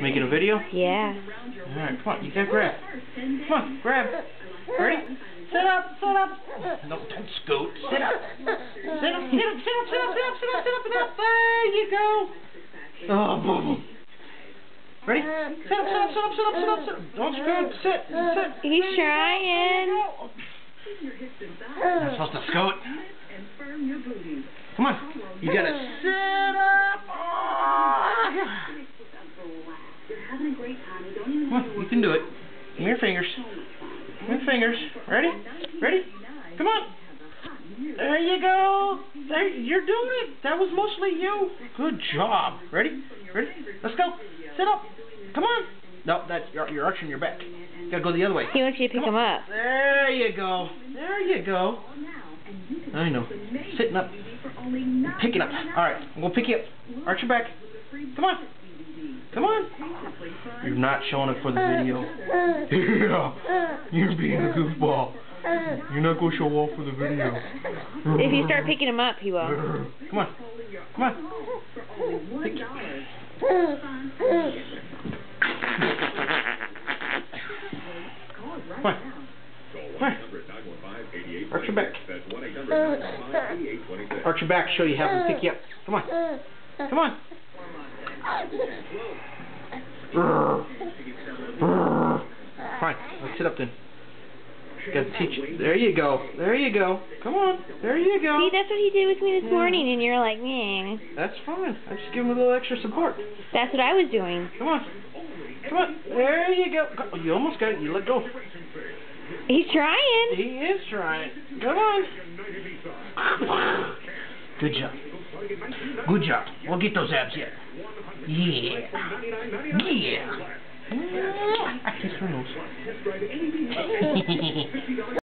Making a video? Yeah. Alright, come on, you gotta grab. Come on, grab. Ready? Sit up, sit up. No, don't scoot. Sit up. Sit up, sit up, sit up, sit up, sit up, sit up, sit up, sit up. There you go. Oh, boom. Ready? Sit up, sit up, sit up, sit up, sit up, sit up. Don't scoot. Sit, sit. He's trying. Not supposed to scoot. Come on. You gotta sit up. Come on, you can do it. Give me your fingers. Give me your fingers. Ready? Ready? Come on. There you go. There, you're doing it. That was mostly you. Good job. Ready? Ready? Let's go. Sit up. Come on. No, that's you're arching your back. You gotta go the other way. He wants you to pick him up. There you go. There you go. I know. Sitting up. Picking up. Alright, we'll pick you up. Arch your back. Come on. Come on. You're not showing it for the video. Yeah. You're being a goofball. You're not going to show off for the video. If you start picking him up, he will. Come on. Come on. Pick. Come on. Come on. Arch your back. Arch your back, show you how to pick you up. Come on. Come on. Fine, let's sit up then. Gotta teach you. There you go. There you go. Come on. There you go. See, that's what he did with me this morning, and you're like, meh. That's fine. I just give him a little extra support. That's what I was doing. Come on. Come on. There you go. You almost got it. You let go. He's trying. He is trying. Come on. Good job. Good job. We'll get those abs yet. Yeah. Yeah. I kiss her nose.